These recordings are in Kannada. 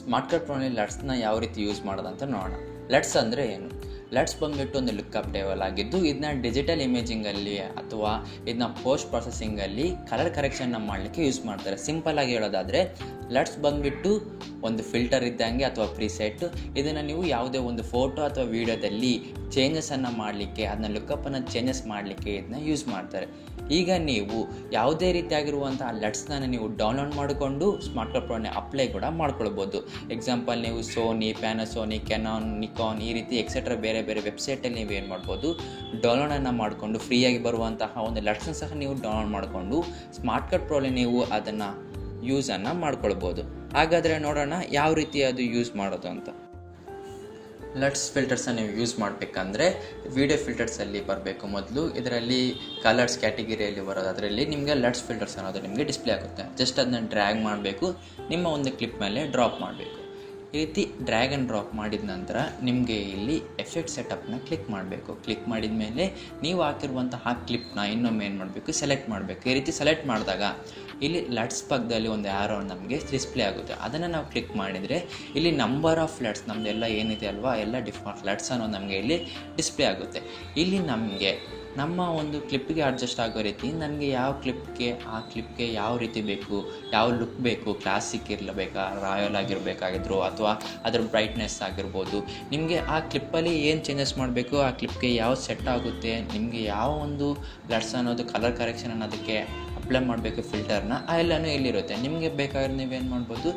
ಸ್ಮಾರ್ಟ್ ಕಟ್ ಪ್ರೋನಲ್ಲಿ ಲಟ್ಸ್ನ ಯಾವ ರೀತಿ ಯೂಸ್ ಮಾಡೋದಂತ ನೋಡೋಣ. ಲಟ್ಸ್ ಅಂದರೆ ಏನು? ಲಟ್ಸ್ ಬಂದುಬಿಟ್ಟು ಒಂದು ಲುಕ್ಅಪ್ ಟೇಬಲ್ ಆಗಿದ್ದು, ಇದನ್ನ ಡಿಜಿಟಲ್ ಇಮೇಜಿಂಗಲ್ಲಿ ಅಥವಾ ಇದನ್ನ ಪೋಸ್ಟ್ ಪ್ರೊಸೆಸಿಂಗಲ್ಲಿ ಕಲರ್ ಕರೆಕ್ಷನ್ನ ಮಾಡಲಿಕ್ಕೆ ಯೂಸ್ ಮಾಡ್ತಾರೆ. ಸಿಂಪಲ್ಲಾಗಿ ಹೇಳೋದಾದರೆ ಲಟ್ಸ್ ಬಂದುಬಿಟ್ಟು ಒಂದು ಫಿಲ್ಟರ್ ಇದ್ದಂಗೆ ಅಥವಾ ಪ್ರಿಸೆಟ್. ಇದನ್ನು ನೀವು ಯಾವುದೇ ಒಂದು ಫೋಟೋ ಅಥವಾ ವೀಡಿಯೋದಲ್ಲಿ ಚೇಂಜಸನ್ನು ಮಾಡಲಿಕ್ಕೆ, ಅದನ್ನ ಲುಕ್ಕಪ್ಪನ್ನು ಚೇಂಜಸ್ ಮಾಡಲಿಕ್ಕೆ ಇದನ್ನ ಯೂಸ್ ಮಾಡ್ತಾರೆ. ಈಗ ನೀವು ಯಾವುದೇ ರೀತಿಯಾಗಿರುವಂಥ ಲಟ್ಸ್ನ ನೀವು ಡೌನ್ಲೋಡ್ ಮಾಡಿಕೊಂಡು ಸ್ಮಾರ್ಟ್ ಕಟ್ ಪ್ರೋನೇ ಅಪ್ಲೈ ಕೂಡ ಮಾಡ್ಕೊಳ್ಬೋದು. ಎಕ್ಸಾಂಪಲ್ ನೀವು ಸೋನಿ, ಪ್ಯಾನಾಸೋನಿಕ್, ಕೆನಾನ್, ನಿಕಾನ್ ಈ ರೀತಿ ಎಕ್ಸೆಟ್ರಾ ಬೇರೆ ಬೇರೆ ವೆಬ್ಸೈಟಲ್ಲಿ ನೀವು ಏನು ಮಾಡ್ಬೋದು, ಡೌನ್ಲೋಡನ್ನು ಮಾಡಿಕೊಂಡು ಫ್ರೀಯಾಗಿ ಬರುವಂತಹ ಒಂದು ಲಟ್ಸ್ನ ಸಹ ನೀವು ಡೌನ್ಲೋಡ್ ಮಾಡಿಕೊಂಡು ಸ್ಮಾರ್ಟ್ ಕಟ್ ಪ್ರೋಲಿ ನೀವು ಅದನ್ನು ಯೂಸನ್ನು ಮಾಡ್ಕೊಳ್ಬೋದು. ಹಾಗಾದರೆ ನೋಡೋಣ ಯಾವ ರೀತಿ ಅದು ಯೂಸ್ ಮಾಡೋದು ಅಂತ. ಲಟ್ಸ್ ಫಿಲ್ಟರ್ಸನ್ನು ನೀವು ಯೂಸ್ ಮಾಡಬೇಕಂದ್ರೆ ವಿಡಿಯೋ ಫಿಲ್ಟರ್ಸಲ್ಲಿ ಬರಬೇಕು ಮೊದಲು. ಇದರಲ್ಲಿ ಕಲರ್ಸ್ ಕ್ಯಾಟಗಿರಿಯಲ್ಲಿ ಬರೋದು, ಅದರಲ್ಲಿ ನಿಮಗೆ ಲಟ್ಸ್ ಫಿಲ್ಟರ್ಸ್ ಅನ್ನೋದು ನಿಮಗೆ ಡಿಸ್ಪ್ಲೇ ಆಗುತ್ತೆ. ಜಸ್ಟ್ ಅದನ್ನ ಡ್ರ್ಯಾಗ್ ಮಾಡಬೇಕು, ನಿಮ್ಮ ಒಂದು ಕ್ಲಿಪ್ ಮೇಲೆ ಡ್ರಾಪ್ ಮಾಡಬೇಕು. ಈ ರೀತಿ ಡ್ರ್ಯಾಗ್ ಆ್ಯಂಡ್ ಡ್ರಾಪ್ ಮಾಡಿದ ನಂತರ ನಿಮಗೆ ಇಲ್ಲಿ ಎಫೆಕ್ಟ್ ಸೆಟಪ್ನ ಕ್ಲಿಕ್ ಮಾಡಬೇಕು. ಕ್ಲಿಕ್ ಮಾಡಿದ ಮೇಲೆ ನೀವು ಹಾಕಿರುವಂತಹ ಕ್ಲಿಪ್ನ ಇನ್ನೊಮ್ಮೆ ಏನು ಮಾಡಬೇಕು, ಸೆಲೆಕ್ಟ್ ಮಾಡಬೇಕು. ಈ ರೀತಿ ಸೆಲೆಕ್ಟ್ ಮಾಡಿದಾಗ ಇಲ್ಲಿ ಲಟ್ಸ್ ಪಕ್ಕದಲ್ಲಿ ಒಂದು ಆರೋ ನಮಗೆ ಡಿಸ್ಪ್ಲೇ ಆಗುತ್ತೆ. ಅದನ್ನು ನಾವು ಕ್ಲಿಕ್ ಮಾಡಿದರೆ ಇಲ್ಲಿ ನಂಬರ್ ಆಫ್ ಲಟ್ಸ್ ನಮ್ಮದೆಲ್ಲ ಏನಿದೆ ಅಲ್ವಾ, ಎಲ್ಲ ಡಿಫ್ರೆಂಟ್ ಲಟ್ಸ್ ಅನ್ನೋದು ನಮಗೆ ಇಲ್ಲಿ ಡಿಸ್ಪ್ಲೇ ಆಗುತ್ತೆ. ಇಲ್ಲಿ ನಮಗೆ ನಮ್ಮ ಒಂದು ಕ್ಲಿಪ್ಗೆ ಅಡ್ಜಸ್ಟ್ ಆಗೋ ರೀತಿ ನನಗೆ ಯಾವ ಕ್ಲಿಪ್ಗೆ ಯಾವ ರೀತಿ ಬೇಕು, ಯಾವ ಲುಕ್ ಬೇಕು, ಕ್ಲಾಸಿಕ್ ಇರಬೇಕಾ, ರಾಯಲ್ ಆಗಿರಬೇಕಾಗಿದ್ರು ಅಥವಾ ಅದರ ಬ್ರೈಟ್ನೆಸ್ ಆಗಿರ್ಬೋದು, ನಿಮಗೆ ಆ ಕ್ಲಿಪ್ಪಲ್ಲಿ ಏನು ಚೇಂಜಸ್ ಮಾಡಬೇಕು, ಆ ಕ್ಲಿಪ್ಗೆ ಯಾವ ಸೆಟ್ ಆಗುತ್ತೆ, ನಿಮಗೆ ಯಾವ ಒಂದು ಲಟ್ಸ್ ಅನ್ನೋದು ಕಲರ್ ಕರೆಕ್ಷನ್ ಅನ್ನೋದಕ್ಕೆ ಅಪ್ಲೈ ಮಾಡಬೇಕು ಫಿಲ್ಟರ್ನ, ಆ ಎಲ್ಲನೂ ಇಲ್ಲಿರುತ್ತೆ. ನಿಮಗೆ ಬೇಕಾದ್ರೆ ನೀವೇನು ಮಾಡ್ಬೋದು,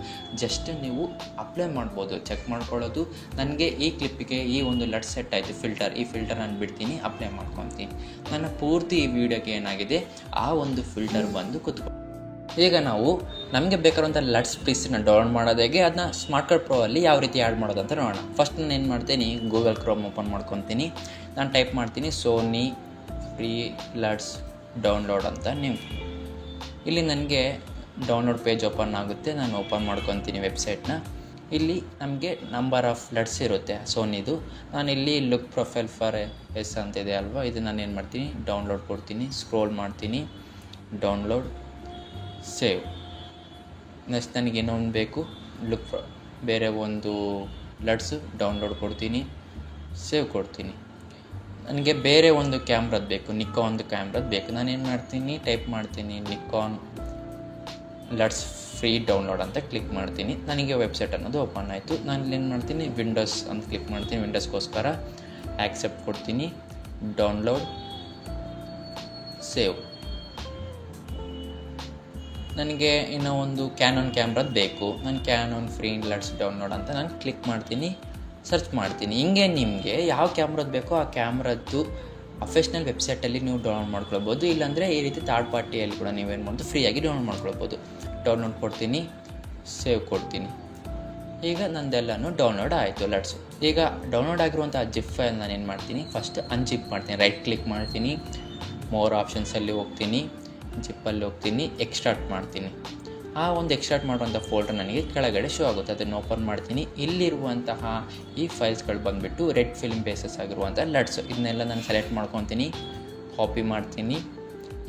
ಜಸ್ಟ್ ನೀವು ಅಪ್ಲೈ ಮಾಡ್ಬೋದು, ಚೆಕ್ ಮಾಡ್ಕೊಳ್ಳೋದು. ನನಗೆ ಈ ಕ್ಲಿಪ್ಪಿಗೆ ಈ ಒಂದು ಲಟ್ಸ್ ಸೆಟ್ ಆಯಿತು ಫಿಲ್ಟರ್, ಈ ಫಿಲ್ಟರ್ ನಾನು ಬಿಡ್ತೀನಿ, ಅಪ್ಲೈ ಮಾಡ್ಕೊತೀನಿ. ನನ್ನ ಪೂರ್ತಿ ಈ ವಿಡಿಯೋಗೆ ಏನಾಗಿದೆ ಆ ಒಂದು ಫಿಲ್ಟರ್ ಬಂದು ಕೂತ್ಕೊಂಡು. ಈಗ ನಾವು ನಮಗೆ ಬೇಕಾದಂಥ ಲಟ್ಸ್ ಪೀಸನ್ನ ಡೌನ್ಲೋಡ್ ಮಾಡೋದಾಗೆ ಅದನ್ನ ಸ್ಮಾರ್ಟ್ ಕಟ್ ಪ್ರೋ ಅಲ್ಲಿ ಯಾವ ರೀತಿ ಆ್ಯಡ್ ಮಾಡೋದಂತ ನೋಡೋಣ. ಫಸ್ಟ್ ನಾನು ಏನು ಮಾಡ್ತೀನಿ, ಗೂಗಲ್ ಕ್ರೋಮ್ ಓಪನ್ ಮಾಡ್ಕೊತೀನಿ. ನಾನು ಟೈಪ್ ಮಾಡ್ತೀನಿ ಸೋನಿ ಫ್ರೀ ಲಟ್ಸ್ ಡೌನ್ಲೋಡ್ ಅಂತ. ನೀವು ಇಲ್ಲಿ ನನಗೆ ಡೌನ್ಲೋಡ್ ಪೇಜ್ ಓಪನ್ ಆಗುತ್ತೆ. ನಾನು ಓಪನ್ ಮಾಡ್ಕೊತೀನಿ ವೆಬ್ಸೈಟ್ನ. ಇಲ್ಲಿ ನಮಗೆ ನಂಬರ್ ಆಫ್ ಲಟ್ಸ್ ಇರುತ್ತೆ ಸೋನಿದು. ನಾನು ಇಲ್ಲಿ ಲುಕ್ ಪ್ರೊಫೈಲ್ ಫಾರ್ ಎಸ್ ಅಂತಿದೆ ಅಲ್ವಾ, ಇದು ನಾನು ಏನು ಮಾಡ್ತೀನಿ, ಡೌನ್ಲೋಡ್ ಕೊಡ್ತೀನಿ, ಸ್ಕ್ರೋಲ್ ಮಾಡ್ತೀನಿ, ಡೌನ್ಲೋಡ್, ಸೇವ್. ನೆಕ್ಸ್ಟ್ ನನಗೆ ಇನ್ನೊಂದು ಬೇಕು, ಬೇರೆ ಒಂದು ಲಟ್ಸು ಡೌನ್ಲೋಡ್ ಕೊಡ್ತೀನಿ, ಸೇವ್ ಕೊಡ್ತೀನಿ. ನನಗೆ ಬೇರೆ ಒಂದು ಕ್ಯಾಮ್ರದ್ದು ಬೇಕು, ನಿಕಾನ್ದು ಕ್ಯಾಮ್ರದ್ದು ಬೇಕು. ನಾನೇನು ಮಾಡ್ತೀನಿ, ಟೈಪ್ ಮಾಡ್ತೀನಿ ನಿಕಾನ್ ಲಟ್ಸ್ ಫ್ರೀ ಡೌನ್ಲೋಡ್ ಅಂತ ಕ್ಲಿಕ್ ಮಾಡ್ತೀನಿ. ನನಗೆ ವೆಬ್ಸೈಟ್ ಅನ್ನೋದು ಓಪನ್ ಆಯಿತು. ನಾನು ಏನು ಮಾಡ್ತೀನಿ, ವಿಂಡೋಸ್ ಅಂತ ಕ್ಲಿಕ್ ಮಾಡ್ತೀನಿ. ವಿಂಡೋಸ್ಗೋಸ್ಕರ ಆ್ಯಕ್ಸೆಪ್ಟ್ ಕೊಡ್ತೀನಿ, ಡೌನ್ಲೋಡ್, ಸೇವ್. ನನಗೆ ಇನ್ನೂ ಒಂದು ಕ್ಯಾನನ್ ಕ್ಯಾಮ್ರದ್ದು ಬೇಕು. ನಾನು ಕ್ಯಾನನ್ ಫ್ರೀ ಲಟ್ಸ್ ಡೌನ್ಲೋಡ್ ಅಂತ ನಾನು ಕ್ಲಿಕ್ ಮಾಡ್ತೀನಿ, ಸರ್ಚ್ ಮಾಡ್ತೀನಿ. ಹಿಂಗೆ ನಿಮಗೆ ಯಾವ ಕ್ಯಾಮ್ರದ್ದು ಬೇಕೋ ಆ ಕ್ಯಾಮ್ರದ್ದು ಅಫಿಷನಲ್ ವೆಬ್ಸೈಟಲ್ಲಿ ನೀವು ಡೌನ್ಲೋಡ್ ಮಾಡ್ಕೊಳ್ಬೋದು. ಇಲ್ಲಾಂದರೆ ಈ ರೀತಿ ಥರ್ಡ್ ಪಾರ್ಟಿಯಲ್ಲಿ ಕೂಡ ನೀವೇನು ಮಾಡೋದು, ಫ್ರೀಯಾಗಿ ಡೌನ್ಲೋಡ್ ಮಾಡ್ಕೊಳ್ಬೋದು. ಡೌನ್ಲೋಡ್ ಕೊಡ್ತೀನಿ, ಸೇವ್ ಕೊಡ್ತೀನಿ. ಈಗ ನಂದೆಲ್ಲನೂ ಡೌನ್ಲೋಡ್ ಆಯಿತು ಲಟ್ಸು. ಈಗ ಡೌನ್ಲೋಡ್ ಆಗಿರುವಂಥ ಜಿಪ್ ಫೈಲ್ ನಾನು ಏನು ಮಾಡ್ತೀನಿ, ಫಸ್ಟ್ ಅನ್ಜಿಪ್ ಮಾಡ್ತೀನಿ. ರೈಟ್ ಕ್ಲಿಕ್ ಮಾಡ್ತೀನಿ, ಮೋರ್ ಆಪ್ಷನ್ಸಲ್ಲಿ ಹೋಗ್ತೀನಿ, ಜಿಪ್ಪಲ್ಲಿ ಹೋಗ್ತೀನಿ, ಎಕ್ಸ್ಟ್ರಾಕ್ಟ್ ಮಾಡ್ತೀನಿ. ಆ ಒಂದು ಎಕ್ಸ್ಟ್ರಾಕ್ಟ್ ಮಾಡುವಂಥ ಫೋಲ್ಡರ್ ನನಗೆ ಕೆಳಗಡೆ ಶೋ ಆಗುತ್ತೆ. ಅದನ್ನು ಓಪನ್ ಮಾಡ್ತೀನಿ. ಇಲ್ಲಿರುವಂತಹ ಈ ಫೈಲ್ಸ್ಗಳು ಬಂದುಬಿಟ್ಟು ರೆಡ್ ಫಿಲ್ಮ್ ಬೇಸಸ್ ಆಗಿರುವಂಥ ಲಟ್ಸು. ಇದನ್ನೆಲ್ಲ ನಾನು ಸೆಲೆಕ್ಟ್ ಮಾಡ್ಕೊತೀನಿ, ಕಾಪಿ ಮಾಡ್ತೀನಿ.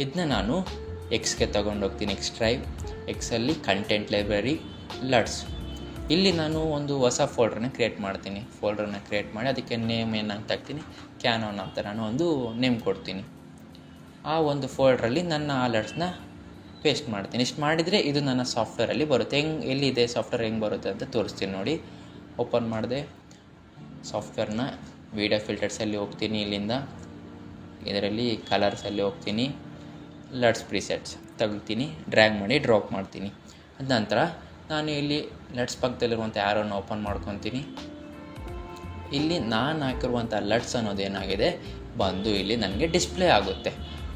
ಇದನ್ನ ನಾನು ಎಕ್ಸ್ಗೆ ತೊಗೊಂಡೋಗ್ತೀನಿ, ಎಕ್ಸ್ಟ್ರೈವ್. ಎಕ್ಸಲ್ಲಿ ಕಂಟೆಂಟ್ ಲೈಬ್ರರಿ ಲಟ್ಸ್. ಇಲ್ಲಿ ನಾನು ಒಂದು ಹೊಸ ಫೋಲ್ಡ್ರನ್ನ ಕ್ರಿಯೇಟ್ ಮಾಡ್ತೀನಿ. ಫೋಲ್ಡ್ರನ್ನ ಕ್ರಿಯೇಟ್ ಮಾಡಿ ಅದಕ್ಕೆ ನೇಮ್ ಏನಂತ ಹಾಕ್ತೀನಿ, ಕ್ಯಾನೋನ್ ಅಂತ ನಾನು ಒಂದು ನೇಮ್ ಕೊಡ್ತೀನಿ. ಆ ಒಂದು ಫೋಲ್ಡ್ರಲ್ಲಿ ನನ್ನ ಆ ಲಟ್ಸ್ನ ಪೇಸ್ಟ್ ಮಾಡ್ತೀನಿ. ಇಷ್ಟು ಮಾಡಿದರೆ ಇದು ನನ್ನ ಸಾಫ್ಟ್ವೇರಲ್ಲಿ ಬರುತ್ತೆ. ಎಲ್ಲಿದೆ ಸಾಫ್ಟ್ವೇರ್ ಹೆಂಗೆ ಬರುತ್ತೆ ಅಂತ ತೋರಿಸ್ತೀನಿ ನೋಡಿ. ಓಪನ್ ಮಾಡಿದೆ ಸಾಫ್ಟ್ವೇರ್ನ, ವೀಡಿಯೋ ಫಿಲ್ಟರ್ಸಲ್ಲಿ ಹೋಗ್ತೀನಿ. ಇಲ್ಲಿಂದ ಇದರಲ್ಲಿ ಕಲರ್ಸಲ್ಲಿ ಹೋಗ್ತೀನಿ, ಲಟ್ಸ್ ಪ್ರಿಸೆಟ್ಸ್ ತಗೊಳ್ತೀನಿ, ಡ್ರ್ಯಾಗ್ ಮಾಡಿ ಡ್ರಾಪ್ ಮಾಡ್ತೀನಿ. ಅದ ನಂತರ ನಾನು ಇಲ್ಲಿ ಲಟ್ಸ್ ಪಕ್ಕದಲ್ಲಿರುವಂಥ ಆ್ಯರೋನ ಓಪನ್ ಮಾಡ್ಕೊತೀನಿ. ಇಲ್ಲಿ ನಾನು ಹಾಕಿರುವಂಥ ಲಟ್ಸ್ ಅನ್ನೋದೇನಾಗಿದೆ ಬಂದು ಇಲ್ಲಿ ನನಗೆ ಡಿಸ್ಪ್ಲೇ ಆಗುತ್ತೆ.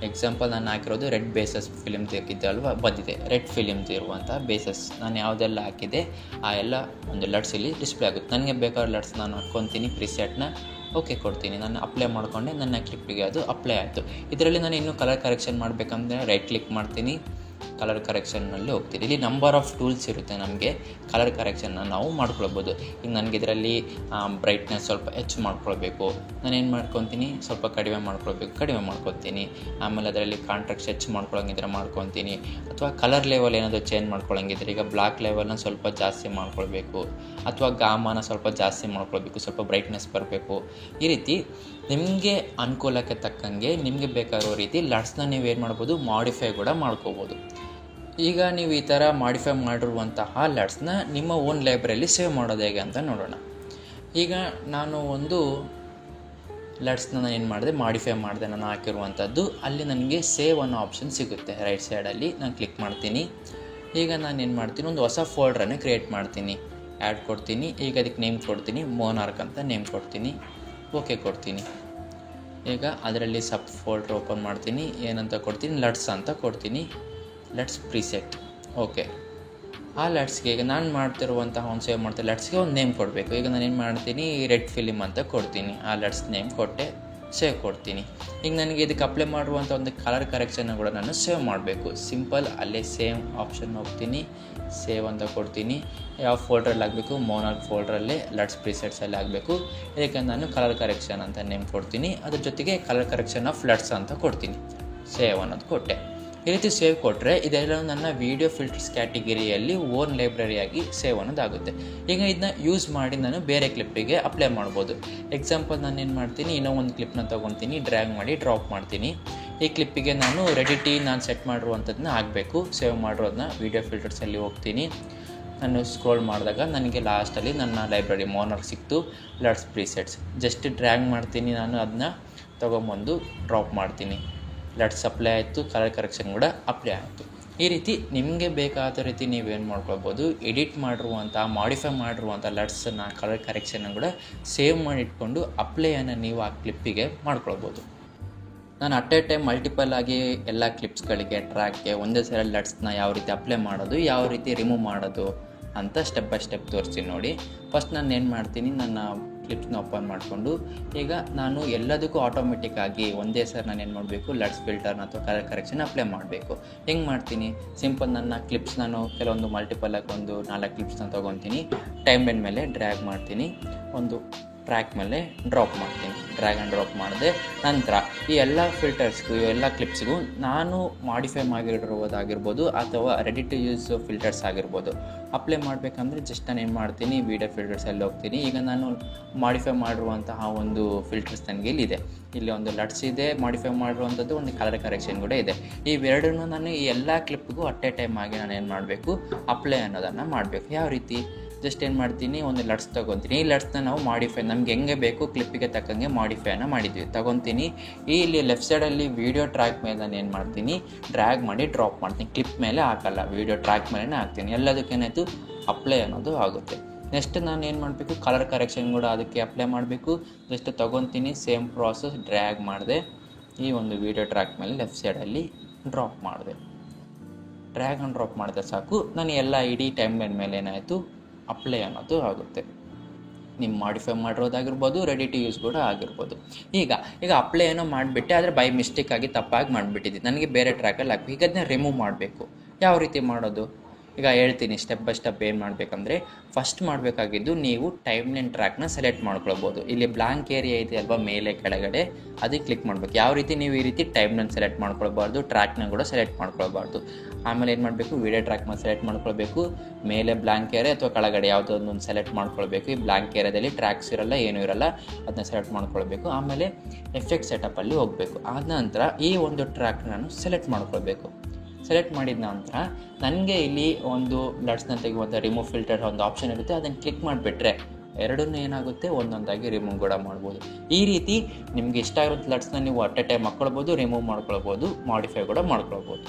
ಎಕ್ಸಾಂಪಲ್ ನಾನು ಹಾಕಿರೋದು ರೆಡ್ ಬೇಸಸ್ ಫಿಲಿಮ್ ತೆಗಿದ್ದೆ ಅಲ್ವಾ, ಬಂದಿದೆ ರೆಡ್ ಫಿಲಿಮ್ದು ಇರುವಂಥ ಬೇಸಸ್. ನಾನು ಯಾವುದೆಲ್ಲ ಹಾಕಿದೆ ಆ ಎಲ್ಲ ಒಂದು ಲಟ್ಸ್ ಇಲ್ಲಿ ಡಿಸ್ಪ್ಲೇ ಆಗುತ್ತೆ. ನನಗೆ ಬೇಕಾದ ಲಟ್ಸ್ ನಾನು ಹಾಕ್ಕೊತೀನಿ, ಪ್ರಿಸೆಟ್ನ ಓಕೆ ಕೊಡ್ತೀನಿ. ನಾನು ಅಪ್ಲೈ ಮಾಡಿಕೊಂಡೆ, ನನ್ನ ಕ್ಲಿಪ್ಪಿಗೆ ಅದು ಅಪ್ಲೈ ಆಯಿತು. ಇದರಲ್ಲಿ ನಾನು ಇನ್ನೂ ಕಲರ್ ಕರೆಕ್ಷನ್ ಮಾಡಬೇಕಂದ್ರೆ ರೈಟ್ ಕ್ಲಿಕ್ ಮಾಡ್ತೀನಿ, ಕಲರ್ ಕರೆಕ್ಷನ್ನಲ್ಲಿ ಹೋಗ್ತೀನಿ. ಇಲ್ಲಿ ನಂಬರ್ ಆಫ್ ಟೂಲ್ಸ್ ಇರುತ್ತೆ ನಮಗೆ ಕಲರ್ ಕರೆಕ್ಷನ್ನ ನಾವು ಮಾಡ್ಕೊಳ್ಬೋದು. ಈಗ ನನಗೆ ಇದರಲ್ಲಿ ಬ್ರೈಟ್ನೆಸ್ ಸ್ವಲ್ಪ ಹೆಚ್ಚು ಮಾಡ್ಕೊಳ್ಬೇಕು, ನಾನೇನು ಮಾಡ್ಕೊತೀನಿ, ಸ್ವಲ್ಪ ಕಡಿಮೆ ಮಾಡ್ಕೊತೀನಿ. ಆಮೇಲೆ ಅದರಲ್ಲಿ ಕಾಂಟ್ರಾಕ್ಟ್ ಹೆಚ್ಚು ಮಾಡ್ಕೊಳಂಗಿದ್ರೆ ಮಾಡ್ಕೊತೀನಿ, ಅಥವಾ ಕಲರ್ ಲೆವೆಲ್ ಏನಾದರೂ ಚೇಂಜ್ ಮಾಡ್ಕೊಳಂಗಿದ್ರೆ ಈಗ ಬ್ಲ್ಯಾಕ್ ಲೆವೆಲ್ನ ಸ್ವಲ್ಪ ಜಾಸ್ತಿ ಮಾಡ್ಕೊಳ್ಬೇಕು, ಅಥವಾ ಗಾಮನ ಸ್ವಲ್ಪ ಜಾಸ್ತಿ ಮಾಡ್ಕೊಳ್ಬೇಕು, ಸ್ವಲ್ಪ ಬ್ರೈಟ್ನೆಸ್ ಬರಬೇಕು. ಈ ರೀತಿ ನಿಮಗೆ ಅನುಕೂಲಕ್ಕೆ ತಕ್ಕಂಗೆ ನಿಮಗೆ ಬೇಕಾಗಿರೋ ರೀತಿ ಲಟ್ಸ್ನ ನೀವೇನು ಮಾಡ್ಬೋದು, ಮಾಡಿಫೈ ಕೂಡ ಮಾಡ್ಕೋಬೋದು. ಈಗ ನೀವು ಈ ಥರ ಮಾಡಿಫೈ ಮಾಡಿರುವಂತಹ ಲಟ್ಸ್ನ ನಿಮ್ಮ ಓನ್ ಲೈಬ್ರರಿಯಲ್ಲಿ ಸೇವ್ ಮಾಡೋದು ಹೇಗೆ ಅಂತ ನೋಡೋಣ. ಈಗ ನಾನು ಒಂದು ಲಟ್ಸ್ನ ನಾನು ಏನು ಮಾಡಿದೆ, ಮಾಡಿಫೈ ಮಾಡಿದೆ ನಾನು ಹಾಕಿರುವಂಥದ್ದು. ಅಲ್ಲಿ ನನಗೆ ಸೇವ್ ಅನ್ನೋ ಆಪ್ಷನ್ ಸಿಗುತ್ತೆ ರೈಟ್ ಸೈಡಲ್ಲಿ. ನಾನು ಕ್ಲಿಕ್ ಮಾಡ್ತೀನಿ. ಈಗ ನಾನು ಏನು ಮಾಡ್ತೀನಿ, ಒಂದು ಹೊಸ ಫೋಲ್ಡ್ರನ್ನು ಕ್ರಿಯೇಟ್ ಮಾಡ್ತೀನಿ, ಆ್ಯಡ್ ಕೊಡ್ತೀನಿ. ಈಗ ಅದಕ್ಕೆ ನೇಮ್ ಕೊಡ್ತೀನಿ, ಮೋನಾರ್ಕ್ ಅಂತ ನೇಮ್ ಕೊಡ್ತೀನಿ, ಓಕೆ ಕೊಡ್ತೀನಿ. ಈಗ ಅದರಲ್ಲಿ ಸಬ್ ಫೋಲ್ಡ್ರ್ ಓಪನ್ ಮಾಡ್ತೀನಿ, ಏನಂತ ಕೊಡ್ತೀನಿ, ಲಟ್ಸ್ ಅಂತ ಕೊಡ್ತೀನಿ, ಲಟ್ಸ್ ಪ್ರಿಸೆಟ್. ಓಕೆ, ಆ ಲಟ್ಸ್ಗೆ ಈಗ ನಾನು ಮಾಡ್ತಿರುವಂತಹ ಒಂದು ಸೇವ್ ಮಾಡ್ತೀನಿ ಲಟ್ಸ್ಗೆ ಒಂದು ನೇಮ್ ಕೊಡಬೇಕು. ಈಗ ನಾನು ಏನು ಮಾಡ್ತೀನಿ, ರೆಡ್ ಫಿಲಿಮ್ ಅಂತ ಕೊಡ್ತೀನಿ, ಆ ಲಟ್ಸ್ ನೇಮ್ ಕೊಟ್ಟೆ, ಸೇವ್ ಕೊಡ್ತೀನಿ. ಈಗ ನನಗೆ ಇದಕ್ಕೆ ಅಪ್ಲೈ ಮಾಡುವಂಥ ಒಂದು ಕಲರ್ ಕರೆಕ್ಷನ್ನ ಕೂಡ ನಾನು ಸೇವ್ ಮಾಡಬೇಕು. ಸಿಂಪಲ್ ಅಲ್ಲೇ ಸೇಮ್ ಆಪ್ಷನ್ ಹೋಗ್ತೀನಿ, ಸೇವ್ ಅಂತ ಕೊಡ್ತೀನಿ. ಯಾವ ಫೋಲ್ಡ್ರಲ್ಲಿ ಆಗಬೇಕು, ಮೋನಾರ್ಕ್ ಫೋಲ್ಡ್ರಲ್ಲೇ ಲಟ್ಸ್ ಪ್ರಿಸೆಟ್ಸಲ್ಲಿ ಆಗಬೇಕು. ಇದಕ್ಕೆ ನಾನು ಕಲರ್ ಕರೆಕ್ಷನ್ ಅಂತ ನೇಮ್ ಕೊಡ್ತೀನಿ, ಅದ್ರ ಜೊತೆಗೆ ಕಲರ್ ಕರೆಕ್ಷನ್ ಆಫ್ ಲಟ್ಸ್ ಅಂತ ಕೊಡ್ತೀನಿ, ಸೇವ್ ಅನ್ನೋದು ಕೊಟ್ಟೆ. ಈ ರೀತಿ ಸೇವ್ ಕೊಟ್ಟರೆ ಇದೆಲ್ಲ ನನ್ನ ವೀಡಿಯೋ ಫಿಲ್ಟರ್ಸ್ ಕ್ಯಾಟಗಿರಿಯಲ್ಲಿ ಓನ್ ಲೈಬ್ರರಿಯಾಗಿ ಸೇವ್ ಅನ್ನೋದಾಗುತ್ತೆ. ಈಗ ಇದನ್ನ ಯೂಸ್ ಮಾಡಿ ನಾನು ಬೇರೆ ಕ್ಲಿಪ್ಪಿಗೆ ಅಪ್ಲೈ ಮಾಡ್ಬೋದು. ಎಕ್ಸಾಂಪಲ್ ನಾನು ಏನು ಮಾಡ್ತೀನಿ, ಇನ್ನೂ ಒಂದು ಕ್ಲಿಪ್ನ ತೊಗೊತೀನಿ, ಡ್ರ್ಯಾಗ್ ಮಾಡಿ ಡ್ರಾಪ್ ಮಾಡ್ತೀನಿ. ಈ ಕ್ಲಿಪ್ಪಿಗೆ ನಾನು ರೆಡಿಟಿ ನಾನು ಸೆಟ್ ಮಾಡಿರುವಂಥದ್ದನ್ನ ಆಗಬೇಕು, ಸೇವ್ ಮಾಡಿರೋದನ್ನ ವೀಡಿಯೋ ಫಿಲ್ಟರ್ಸಲ್ಲಿ ಹೋಗ್ತೀನಿ. ನಾನು ಸ್ಕ್ರೋಲ್ ಮಾಡಿದಾಗ ನನಗೆ ಲಾಸ್ಟಲ್ಲಿ ನನ್ನ ಲೈಬ್ರರಿ ಮೋನಾರ್ಕ್ ಸಿಕ್ತು, ಲಟ್ಸ್ ಪ್ರಿಸೆಟ್ಸ್. ಜಸ್ಟ್ ಡ್ರ್ಯಾಗ್ ಮಾಡ್ತೀನಿ, ನಾನು ಅದನ್ನ ತೊಗೊಂಬಂದು ಡ್ರಾಪ್ ಮಾಡ್ತೀನಿ. ಲಟ್ಸ್ ಅಪ್ಲೈ ಆಯಿತು, ಕಲರ್ ಕರೆಕ್ಷನ್ ಕೂಡ ಅಪ್ಲೈ ಆಯಿತು. ಈ ರೀತಿ ನಿಮಗೆ ಬೇಕಾದ ರೀತಿ ನೀವೇನು ಮಾಡ್ಕೊಳ್ಬೋದು, ಎಡಿಟ್ ಮಾಡಿರುವಂಥ ಮಾಡಿಫೈ ಮಾಡಿರುವಂಥ ಲಟ್ಸನ್ನು ಕಲರ್ ಕರೆಕ್ಷನ್ನ ಕೂಡ ಸೇವ್ ಮಾಡಿಟ್ಕೊಂಡು ಅಪ್ಲೈಯನ್ನು ನೀವು ಆ ಕ್ಲಿಪ್ಪಿಗೆ ಮಾಡ್ಕೊಳ್ಬೋದು. ನಾನು ಅಟ್ ಎ ಟೈಮ್ ಮಲ್ಟಿಪಲ್ ಆಗಿ ಎಲ್ಲ ಕ್ಲಿಪ್ಸ್ಗಳಿಗೆ ಟ್ರ್ಯಾಕ್ಗೆ ಒಂದೇ ಸಲ ಲಟ್ಸ್ನ ಯಾವ ರೀತಿ ಅಪ್ಲೈ ಮಾಡೋದು, ಯಾವ ರೀತಿ ರಿಮೂವ್ ಮಾಡೋದು ಅಂತ ಸ್ಟೆಪ್ ಬೈ ಸ್ಟೆಪ್ ತೋರಿಸ್ತೀನಿ ನೋಡಿ. ಫಸ್ಟ್ ನಾನು ಏನು ಮಾಡ್ತೀನಿ, ನನ್ನ ಕ್ಲಿಪ್ಸ್ನ ಓಪನ್ ಮಾಡಿಕೊಂಡು ಈಗ ನಾನು ಎಲ್ಲದಕ್ಕೂ ಆಟೋಮೆಟಿಕ್ಕಾಗಿ ಒಂದೇ ಸರ್ ನಾನು ಏನು ಮಾಡಬೇಕು, ಲಟ್ಸ್ ಫಿಲ್ಟರ್ನ ಅಥವಾ ಕಲರ್ ಕರೆಕ್ಷನ್ ಅಪ್ಲೈ ಮಾಡಬೇಕು. ಹೆಂಗೆ ಮಾಡ್ತೀನಿ, ಸಿಂಪಲ್ ನನ್ನ ಕ್ಲಿಪ್ಸ್ ನಾನು ಕೆಲವೊಂದು ಮಲ್ಟಿಪಲ್ ಆಗಿ ಒಂದು 4 ಕ್ಲಿಪ್ಸ್ನ ತೊಗೊತೀನಿ, ಟೈಮ್ ಲೈನ್ ಮೇಲೆ ಡ್ರ್ಯಾಗ್ ಮಾಡ್ತೀನಿ, ಒಂದು ಟ್ರ್ಯಾಕ್ ಮೇಲೆ ಡ್ರಾಪ್ ಮಾಡ್ತೀನಿ. ಡ್ರ್ಯಾಗ್ ಆ್ಯಂಡ್ ಡ್ರಾಪ್ ಮಾಡಿದೆ ನಂತರ ಈ ಎಲ್ಲ ಫಿಲ್ಟರ್ಸ್ಗೂ ಎಲ್ಲ ಕ್ಲಿಪ್ಸ್ಗೂ ನಾನು ಮಾಡಿಫೈ ಮಾಡಿರೋದಾಗಿರ್ಬೋದು ಅಥವಾ ರೆಡಿ ಟು ಯೂಸ್ ಫಿಲ್ಟರ್ಸ್ ಆಗಿರ್ಬೋದು ಅಪ್ಲೈ ಮಾಡಬೇಕಂದ್ರೆ ಜಸ್ಟ್ ನಾನು ಏನು ಮಾಡ್ತೀನಿ, ವೀಡಿಯೋ ಫಿಲ್ಟರ್ಸಲ್ಲಿ ಹೋಗ್ತೀನಿ. ಈಗ ನಾನು ಮಾಡಿಫೈ ಮಾಡಿರುವಂತಹ ಒಂದು ಫಿಲ್ಟರ್ಸ್ ನನಗೆ ಇಲ್ಲಿದೆ, ಇಲ್ಲಿ ಒಂದು ಲಟ್ಸ್ ಇದೆ, ಮಾಡಿಫೈ ಮಾಡಿರುವಂಥದ್ದು ಒಂದು ಕಲರ್ ಕರೆಕ್ಷನ್ ಕೂಡ ಇದೆ. ಇವೆರಡನ್ನೂ ನಾನು ಈ ಎಲ್ಲ ಕ್ಲಿಪ್ಗೂ ಅಟ್ ಎ ಟೈಮ್ ಆಗಿ ನಾನು ಏನು ಮಾಡಬೇಕು, ಅಪ್ಲೈ ಅನ್ನೋದನ್ನು ಮಾಡಬೇಕು. ಯಾವ ರೀತಿ, ಜಸ್ಟ್ ಏನು ಮಾಡ್ತೀನಿ, ಒಂದು ಲಟ್ಸ್ ತೊಗೊತೀನಿ. ಈ ಲಟ್ಸ್ನ ನಾವು ಮಾಡಿಫೈ ನಮ್ಗೆ ಹೆಂಗೆ ಬೇಕು ಕ್ಲಿಪ್ಪಿಗೆ ತಕ್ಕಂಗೆ ಮಾಡಿಫೈನ ಮಾಡಿದ್ವಿ ತೊಗೊತೀನಿ. ಇಲ್ಲಿ ಲೆಫ್ಟ್ ಸೈಡಲ್ಲಿ ವೀಡಿಯೋ ಟ್ರ್ಯಾಕ್ ಮೇಲೆ ನಾನು ಏನು ಮಾಡ್ತೀನಿ, ಡ್ರ್ಯಾಗ್ ಮಾಡಿ ಡ್ರಾಪ್ ಮಾಡ್ತೀನಿ. ಕ್ಲಿಪ್ ಮೇಲೆ ಹಾಕಲ್ಲ, ವೀಡಿಯೋ ಟ್ರ್ಯಾಕ್ ಮೇಲೇ ಹಾಕ್ತೀನಿ. ಎಲ್ಲದಕ್ಕೇನಾಯಿತು, ಅಪ್ಲೈ ಅನ್ನೋದು ಆಗುತ್ತೆ. ನೆಕ್ಸ್ಟ್ ನಾನು ಏನು ಮಾಡಬೇಕು, ಕಲರ್ ಕರೆಕ್ಷನ್ ಕೂಡ ಅದಕ್ಕೆ ಅಪ್ಲೈ ಮಾಡಬೇಕು. ಜಸ್ಟ್ ತೊಗೊತೀನಿ, ಸೇಮ್ ಪ್ರಾಸೆಸ್, ಡ್ರ್ಯಾಗ್ ಮಾಡಿದೆ, ಈ ಒಂದು ವೀಡಿಯೋ ಟ್ರ್ಯಾಕ್ ಮೇಲೆ ಲೆಫ್ಟ್ ಸೈಡಲ್ಲಿ ಡ್ರಾಪ್ ಮಾಡಿದೆ. ಡ್ರ್ಯಾಗ್ ಆ್ಯಂಡ್ ಡ್ರಾಪ್ ಮಾಡಿದ್ರೆ ಸಾಕು, ನಾನು ಎಲ್ಲ ಇಡೀ ಟೈಮ್ ಲೈನ್ ಮೇಲೆ ಏನಾಯಿತು, ಅಪ್ಲೈ ಅನ್ನೋದು ಆಗುತ್ತೆ. ನಿಮ್ಮ ಮಾಡಿಫೈ ಮಾಡಿರೋದಾಗಿರ್ಬೋದು, ರೆಡಿ ಟು ಯೂಸ್ ಕೂಡ ಆಗಿರ್ಬೋದು. ಈಗ ಅಪ್ಲೈ ಏನೋ ಮಾಡಿಬಿಟ್ಟೆ, ಆದರೆ ಬೈ ಮಿಸ್ಟೇಕಾಗಿ ತಪ್ಪಾಗಿ ಮಾಡಿಬಿಟ್ಟಿದ್ದೆ, ನನಗೆ ಬೇರೆ ಟ್ರ್ಯಾಕಲ್ಲಿ ಹಾಕಬೇಕು. ಈಗ ಅದನ್ನ ರಿಮೂವ್ ಮಾಡಬೇಕು. ಯಾವ ರೀತಿ ಮಾಡೋದು, ಈಗ ಹೇಳ್ತೀನಿ ಸ್ಟೆಪ್ ಬೈ ಸ್ಟೆಪ್. ಏನು ಮಾಡಬೇಕಂದ್ರೆ, ಫಸ್ಟ್ ಮಾಡಬೇಕಾಗಿದ್ದು ನೀವು ಟೈಮ್ ಲೈನ್ ಟ್ರ್ಯಾಕ್ನ ಸೆಲೆಕ್ಟ್ ಮಾಡ್ಕೊಳ್ಬೋದು. ಇಲ್ಲಿ ಬ್ಲ್ಯಾಂಕ್ ಏರಿಯಾ ಇದೆ ಅಲ್ವಾ ಮೇಲೆ ಕೆಳಗಡೆ, ಅದಕ್ಕೆ ಕ್ಲಿಕ್ ಮಾಡಬೇಕು. ಯಾವ ರೀತಿ ನೀವು ಈ ರೀತಿ ಟೈಮ್ ಲೈನ್ ಸೆಲೆಕ್ಟ್ ಮಾಡ್ಕೊಳ್ಬಾರ್ದು, ಟ್ರ್ಯಾಕ್ನ ಕೂಡ ಸೆಲೆಕ್ಟ್ ಮಾಡ್ಕೊಳ್ಬಾರ್ದು. ಆಮೇಲೆ ಏನು ಮಾಡಬೇಕು, ವೀಡಿಯೋ ಟ್ರ್ಯಾಕ್ನ ಸೆಲೆಕ್ಟ್ ಮಾಡ್ಕೊಳ್ಬೇಕು. ಮೇಲೆ ಬ್ಲ್ಯಾಂಕ್ ಏರಿಯಾ ಅಥವಾ ಕೆಳಗಡೆ ಯಾವುದೋ ಒಂದು ಸೆಲೆಕ್ಟ್ ಮಾಡ್ಕೊಳ್ಬೇಕು. ಈ ಬ್ಲ್ಯಾಂಕ್ ಏರಿಯಾದಲ್ಲಿ ಟ್ರ್ಯಾಕ್ಸ್ ಇರಲ್ಲ, ಏನೂ ಇರಲ್ಲ, ಅದನ್ನ ಸೆಲೆಕ್ಟ್ ಮಾಡ್ಕೊಳ್ಬೇಕು. ಆಮೇಲೆ ಎಫೆಕ್ಟ್ ಸೆಟಪ್ಪಲ್ಲಿ ಹೋಗಬೇಕು. ಆದ ನಂತರ ಈ ಒಂದು ಟ್ರ್ಯಾಕ್ನ ನಾನು ಸೆಲೆಕ್ಟ್ ಮಾಡ್ಕೊಳ್ಬೇಕು. ಸೆಲೆಕ್ಟ್ ಮಾಡಿದ ನಂತರ ನನಗೆ ಇಲ್ಲಿ ಒಂದು ಲಟ್ಸ್ನ ತೆಗೆಯುವಂಥ ರಿಮೂವ್ ಫಿಲ್ಟರ್ ಒಂದು ಆಪ್ಷನ್ ಇರುತ್ತೆ, ಅದನ್ನು ಕ್ಲಿಕ್ ಮಾಡಿಬಿಟ್ರೆ ಎರಡನ್ನೂ ಏನಾಗುತ್ತೆ, ಒಂದೊಂದಾಗಿ ರಿಮೂವ್ ಕೂಡ ಮಾಡ್ಬೋದು. ಈ ರೀತಿ ನಿಮಗೆ ಇಷ್ಟ ಆಗಿರೋ ಲಟ್ಸ್ನ ನೀವು ಅಟ್ ಎ ಟೈಮ್ ಹಾಕ್ಕೊಳ್ಬೋದು, ರಿಮೂವ್ ಮಾಡ್ಕೊಳ್ಬೋದು, ಮಾಡಿಫೈ ಕೂಡ ಮಾಡ್ಕೊಳ್ಬೋದು.